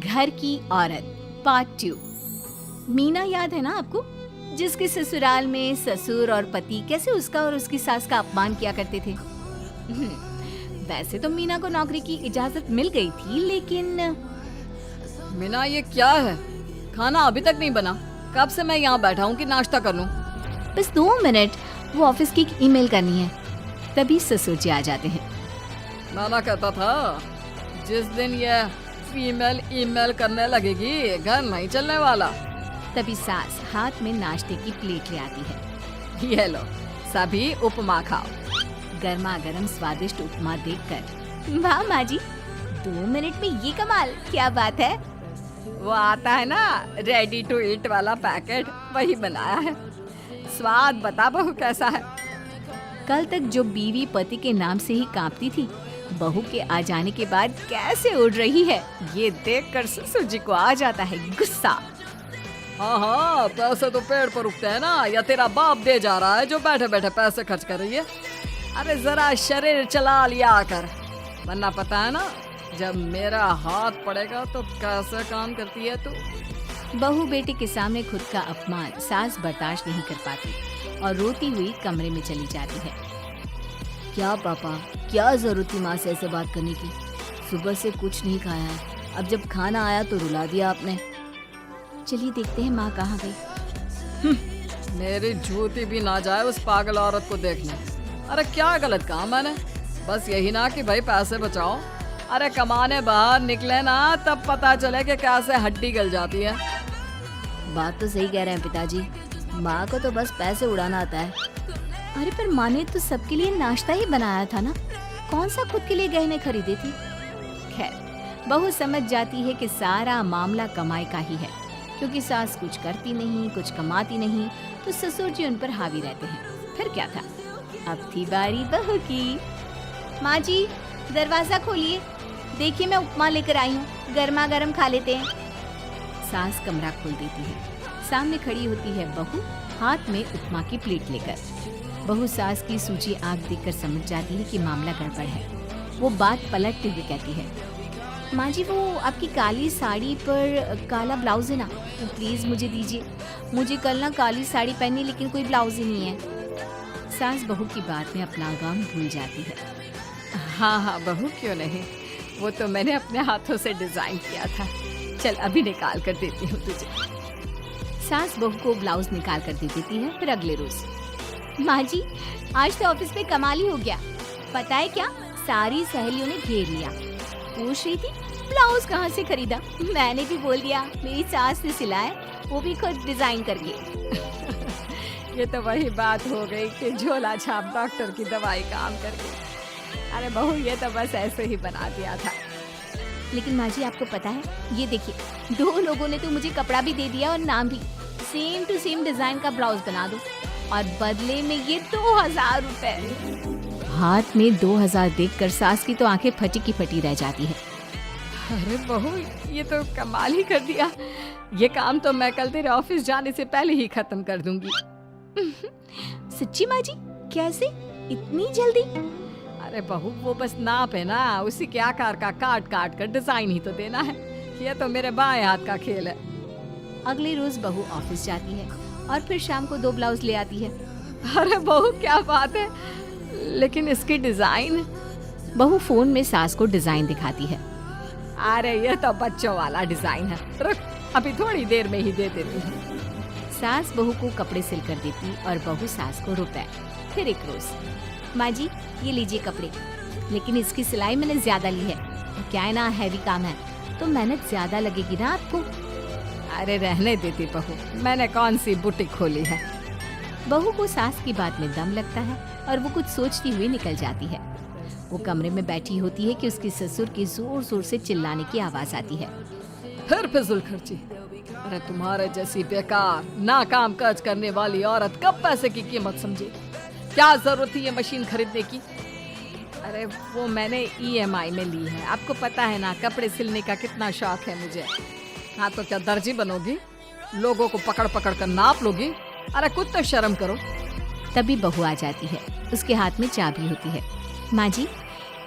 घर की औरत पार्ट 2। मीना याद है ना आपको, जिसके ससुराल में ससुर और पति कैसे उसका और उसकी सास का अपमान किया करते थे। वैसे तो मीना को नौकरी की इजाजत मिल गई थी, लेकिन मीना ये क्या है? खाना अभी तक नहीं बना। कब से मैं यहाँ बैठा हूँ कि नाश्ता कर लूँ। बस 2 मिनट, वो ऑफिस की एक ईमेल करनी है। तभी ससुर जी आ जाते हैं। नाना कहता था जिस दिन ये फीमेल ईमेल करने लगेगी घर नहीं चलने वाला। तभी सास हाथ में नाश्ते की प्लेट ले आती है। ये लो सभी उपमा खाओ। गर्मा गर्म स्वादिष्ट उपमा देखकर वाह माँ जी, 2 मिनट में ये कमाल, क्या बात है। वो आता है ना रेडी टू ईट वाला पैकेट, वही बनाया है। स्वाद बता बहू कैसा है। कल तक जो बीवी पति के नाम से ही कांपती थी, बहू के आ जाने के बाद कैसे उड़ रही है, ये देखकर ससुर जी को आ जाता है गुस्सा। हाँ, पैसे तो पेड़ पर उगते हैं ना, या तेरा बाप दे जा रहा है जो बैठे बैठे पैसे खर्च कर रही है। अरे जरा शरीर चला लिया कर, वरना पता है ना जब मेरा हाथ पड़ेगा तो कैसे काम करती है तू। बहू बेटे के सामने खुद का अपमान सास बर्दाश्त नहीं कर पाती और रोती हुई कमरे में चली जाती है। क्या पापा, क्या जरूरत थी माँ से ऐसे बात करने की? सुबह से कुछ नहीं खाया है, अब जब खाना आया तो रुला दिया आपने। चलिए देखते हैं माँ कहाँ गई। मेरी जूती भी ना जाए उस पागल औरत को देखने। अरे क्या गलत काम मैंने? बस यही ना कि भाई पैसे बचाओ। अरे कमाने बाहर निकले ना तब पता चले कि कैसे हड्डी गल जाती है। बात तो सही कह रहे हैं पिताजी, माँ को तो बस पैसे उड़ाना आता है। अरे पर माँ ने तो सबके लिए नाश्ता ही बनाया था ना, कौन सा खुद के लिए गहने खरीदे थे। खैर बहू समझ जाती है कि सारा मामला कमाई का ही है, क्योंकि सास कुछ करती नहीं, कुछ कमाती नहीं, तो ससुर जी उन पर हावी रहते हैं। फिर क्या था, अब थी बारी बहू की। माँ जी दरवाजा खोलिए, देखिए मैं उपमा लेकर आई हूँ, गर्मा गर्म खा लेते हैं। सास कमरा खोल देती है। सामने खड़ी होती है बहू, हाथ में उपमा की प्लेट लेकर। बहू सास की सूजी आंख देखकर समझ जाती है कि मामला गड़बड़ है। वो बात पलटते हुए कहती है, माँ जी वो आपकी काली साड़ी पर काला ब्लाउज है ना, तो प्लीज मुझे दीजिए। मुझे कल ना काली साड़ी पहनी, लेकिन कोई ब्लाउज ही नहीं है। सास बहू की बात में अपना गम भूल जाती है। हाँ बहू क्यों नहीं, वो तो मैंने अपने हाथों से डिजाइन किया था। चल अभी निकाल कर देती हूँ तुझे। सास बहू को ब्लाउज निकाल कर दे देती है। फिर अगले रोज, माँ जी आज तो ऑफिस में कमाल ही हो गया। पता है क्या, सारी सहेलियों ने घेर लिया, पूछ रही थी ब्लाउज कहाँ से खरीदा। मैंने भी बोल दिया मेरी सास ने सिलाया, वो भी खुद डिजाइन करके। ये तो वही बात हो गई कि झोला छाप डॉक्टर की दवाई काम करके। अरे बहू ये तो बस ऐसे ही बना दिया था। लेकिन माँ जी आपको पता है, ये देखिए 2 लोगों ने तो मुझे कपड़ा भी दे दिया और नाम भी, सेम टू सेम डिजाइन का ब्लाउज बना दो, और बदले में ये 2000 रुपए। हाथ में 2000 देखकर सास की तो आंखें फटी की फटी रह जाती है। अरे बहू ये तो कमाल ही कर दिया। ये काम तो मैं कल तेरे ऑफिस जाने से पहले ही खत्म कर दूंगी। सच्ची माँ जी, कैसे इतनी जल्दी? अरे बहू वो बस नाप है ना, उसी के आकार का काट काट कर डिजाइन ही तो देना है। ये तो मेरे बाएं हाथ का खेल है। अगले रोज बहू ऑफिस जाती है और फिर शाम को 2 ब्लाउज ले आती है। अरे बहू क्या बात है, लेकिन इसकी डिजाइन। बहू फोन में सास को डिजाइन दिखाती है। अरे ये तो बच्चों वाला डिजाइन है, रुक अभी थोड़ी देर में ही दे देती हूँ। सास बहू को कपड़े सिल कर देती और बहू सास को रुपए। फिर एक रोज, माँ जी ये लीजिए कपड़े, लेकिन इसकी सिलाई मैंने ज्यादा ली है। क्या है ना, हैवी काम है तो मेहनत ज्यादा लगेगी ना आपको। अरे रहने देती बहू, मैंने कौन सी बुटीक खोली है। बहू को सास की बात में दम लगता है और वो कुछ सोचती हुई निकल जाती है। वो कमरे में बैठी होती है कि उसके ससुर की जोर जोर से चिल्लाने की आवाज आती है। फिर फिजूल खर्ची। अरे तुम्हारे जैसी बेकार नाकाम काज करने वाली औरत कब पैसे की कीमत समझी। क्या जरूरत थी ये मशीन खरीदने की? अरे वो मैंने EMI में ली है, आपको पता है ना कपड़े सिलने का कितना शौक है मुझे। हाँ तो क्या दर्जी बनोगी, लोगों को पकड़ पकड़ कर नाप लोगी? अरे कुछ तो शर्म करो। तभी बहू आ जाती है, उसके हाथ में चाबी होती है। माँ जी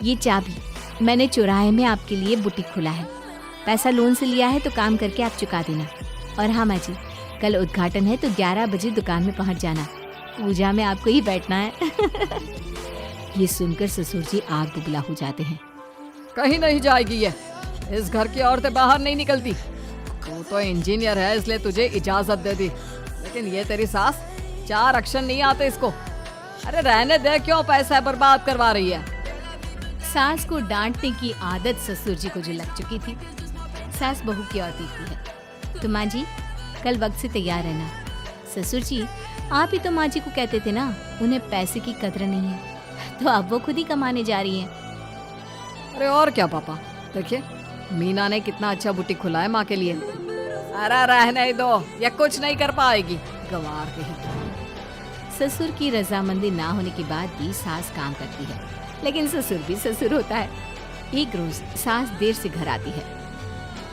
ये चाबी मैंने चौराहे में आपके लिए बुटीक खोला है, पैसा लोन से लिया है तो काम करके आप चुका देना। और हाँ माँ जी, कल उद्घाटन है तो 11 बजे दुकान में पहुँच जाना। पूजा में आपको ही बैठना है। ये सुनकर ससुर जी आग बुबला हो जाते हैं। कहीं नहीं जाएगी ये। इस घर की औरतें बाहर नहीं निकलती। तू तो इंजीनियर है इसलिए तुझे इजाजत दे दी, लेकिन ये तेरी सास 4 अक्षर नहीं आते इसको। अरे रहने दे, क्यों पैसा बर्बाद करवा रही है। सास को डांटने की आदत ससुर जी को जो लग चुकी थी, सास बहू की ओर देखती है। तो माँ जी कल वक्त से तैयार रहना। ससुर जी आप ही तो माँ जी को कहते थे ना उन्हें पैसे की कदर नहीं है, तो अब वो खुद ही कमाने जा रही हैं। अरे और क्या पापा, देखिए मीना ने कितना अच्छा बुटीक खुला है माँ के लिए। अरे रहने दो, ये कुछ नहीं कर पाएगी, गवार कहीं। ससुर की रजामंदी ना होने के बाद भी सास काम करती है, लेकिन ससुर भी ससुर होता है। एक रोज सास देर से घर आती है।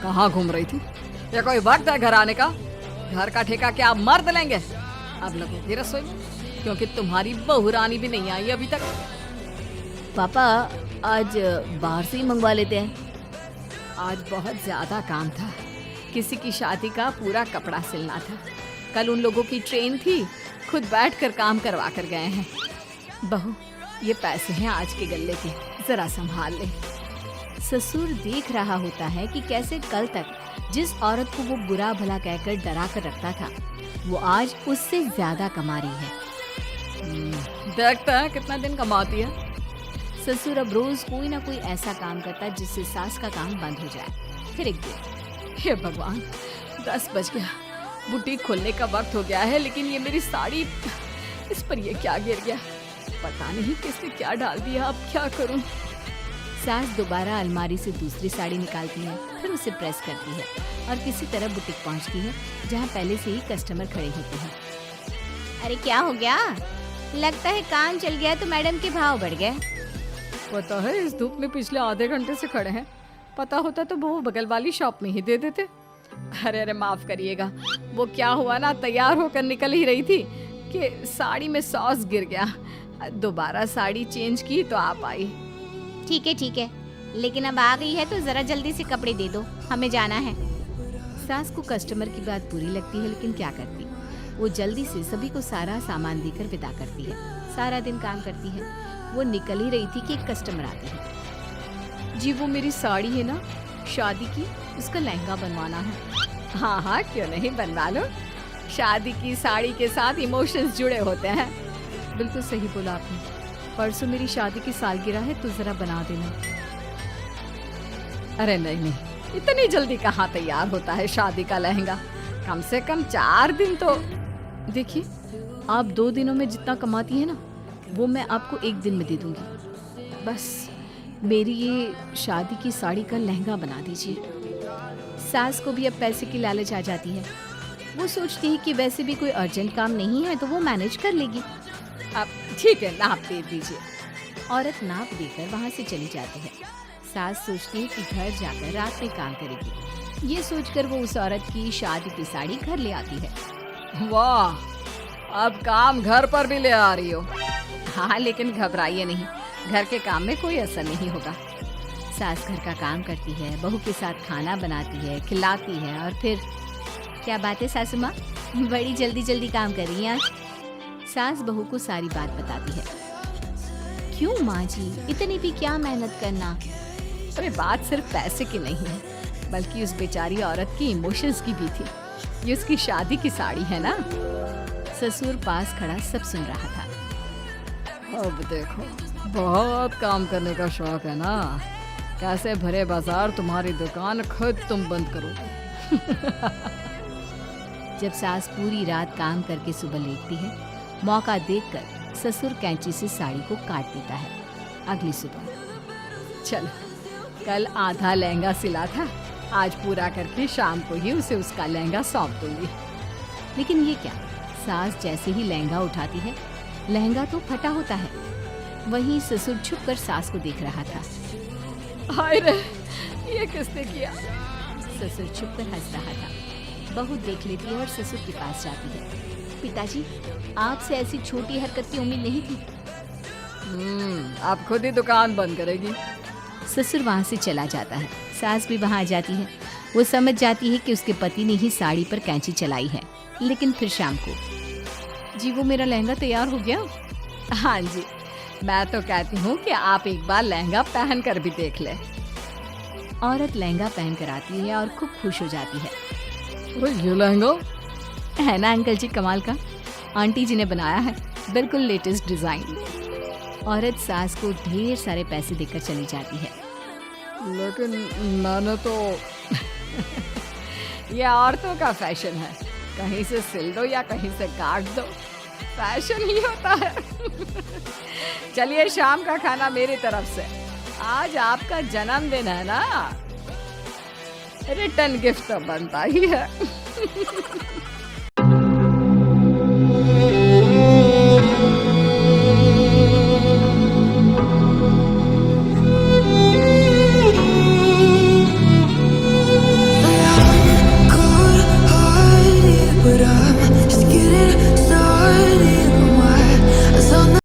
कहाँ घूम रही थी? ये कोई वक्त है घर आने का? घर का ठेका क्या आप मर्द लेंगे? अब लगोगी रसोई में, क्योंकि तुम्हारी बहू रानी भी नहीं आई अभी तक। पापा आज बाहर से ही मंगवा लेते हैं। आज बहुत ज्यादा काम था, किसी की शादी का पूरा कपड़ा सिलना था। कल उन लोगों की ट्रेन थी, खुद बैठकर काम करवा कर गए हैं। बहू ये पैसे हैं आज के गल्ले के, जरा संभाल ले। ससुर देख रहा होता है कि कैसे कल तक जिस औरत को वो बुरा भला कहकर डरा कर रखता था, वो आज उससे ज्यादा कमा रही है। देखते हैं कितना दिन कमाती है। ससुर अब रोज कोई ना कोई ऐसा काम करता जिससे सास का काम बंद हो जाए। फिर एक दिन, हे भगवान 10 बज गया, बुटीक खोलने का वक्त हो गया है, लेकिन ये मेरी साड़ी, इस पर ये क्या गिर गया? पता नहीं किसने क्या डाल दिया, अब क्या करूं? सास दोबारा अलमारी से दूसरी साड़ी निकालती है, फिर उसे प्रेस करती है और किसी तरह बुटीक पहुंचती है जहां पहले से ही कस्टमर खड़े होते हैं। अरे क्या हो गया? लगता है काम चल गया तो मैडम के भाव बढ़ गए। पता है इस धूप में पिछले आधे घंटे से खड़े हैं, पता होता तो वो बगल वाली शॉप में ही दे देते। अरे अरे माफ करिएगा, वो क्या हुआ ना, तैयार होकर निकल ही रही थी कि साड़ी में सॉस गिर गया। दोबारा साड़ी चेंज की तो आप आई। ठीक है, लेकिन अब आ गई है तो जरा जल्दी से कपड़े दे दो, हमें जाना है। सास को कस्टमर की बात बुरी लगती है, लेकिन क्या करती, वो जल्दी से सभी को सारा सामान देकर विदा करती है। सारा दिन काम करती है। वो निकल ही रही थी कि एक कस्टमर आती है। जी वो मेरी साड़ी है ना शादी की, उसका लहंगा बनवाना है। हाँ हाँ क्यों नहीं, बनवा लो। शादी की साड़ी के साथ इमोशंस जुड़े होते हैं। बिल्कुल सही बोला आपने, परसों मेरी शादी की सालगिरह है तो जरा बना देना। अरे नहीं, इतनी जल्दी कहाँ तैयार होता है शादी का लहंगा, कम से कम 4 दिन तो। देखिए आप 2 दिनों में जितना कमाती है ना, वो मैं आपको 1 दिन में दे दूंगी। बस मेरी ये शादी की साड़ी का लहंगा बना दीजिए। सास को भी अब पैसे की लालच आ जाती है। वो सोचती है कि वैसे भी कोई अर्जेंट काम नहीं है तो वो मैनेज कर लेगी। अब ठीक है, नाप दे दीजिए। औरत नाप देकर वहाँ से चली जाती है। सास सोचती है कि घर जाकर रात में काम करेगी। ये सोचकर वो उस औरत की शादी की साड़ी घर ले आती है। वाह, अब काम घर पर भी ले आ रही हो। हाँ लेकिन घबराइए नहीं, घर के काम में कोई असर नहीं होगा। सास घर का काम करती है, बहू के साथ खाना बनाती है, खिलाती है और फिर क्या बात है सासू माँ, बड़ी जल्दी जल्दी काम कर रही हैं आज। सास बहू को सारी बात बताती है। क्यों माँ जी, इतनी भी क्या मेहनत करना? अरे बात सिर्फ पैसे की नहीं है, बल्कि उस बेचारी औरत की इमोशंस की भी थी। ये उसकी शादी की साड़ी है ना। ससुर पास खड़ा सब सुन रहा था। अब देखो, बहुत काम करने का शौक है ना, कैसे भरे बाजार तुम्हारी दुकान खुद तुम बंद करोगे। जब सास पूरी रात काम करके सुबह लेटती है, मौका देखकर ससुर कैंची से साड़ी को काट देता है। अगली सुबह, चल कल आधा लहंगा सिला था, आज पूरा करके शाम को ही उसे उसका लहंगा सौंप दूंगी। लेकिन ये क्या, सास जैसे ही लहंगा उठाती है, लहंगा तो फटा होता है। वहीं ससुर छुप कर सास को देख रहा था। हाय रे, ये किसने किया? ससुर छुप कर हंस रहा था। बहू देख लेती है और ससुर के पास जाती है। पिताजी, आपसे ऐसी छोटी हरकत की उम्मीद नहीं थी। अब खुद ही दुकान बंद करेगी। ससुर वहाँ से चला जाता है। सास भी वहाँ आ जाती है। वो समझ जाती है कि उसके पति ने ही साड़ी पर कैंची चलाई है। लेकिन फिर शाम को, जी वो मेरा लहंगा तैयार हो गया। हाँ जी, मैं तो कहती हूँ कि आप एक बार लहंगा पहन कर भी देख ले। औरत लहंगा पहन कर आती है और खूब खुश हो जाती है। अरे ये लहंगा है ना अंकल जी कमाल का, आंटी जी ने बनाया है, बिल्कुल लेटेस्ट डिजाइन। औरत सास को ढेर सारे पैसे देकर चली जाती है। लेकिन मैंने तो ये औरतों का फैशन है, कहीं से सिल दो या कहीं से काट दो, फैशन ही होता है। चलिए शाम का खाना मेरी तरफ से, आज आपका जन्मदिन है ना, रिटर्न गिफ्ट तो बनता ही है।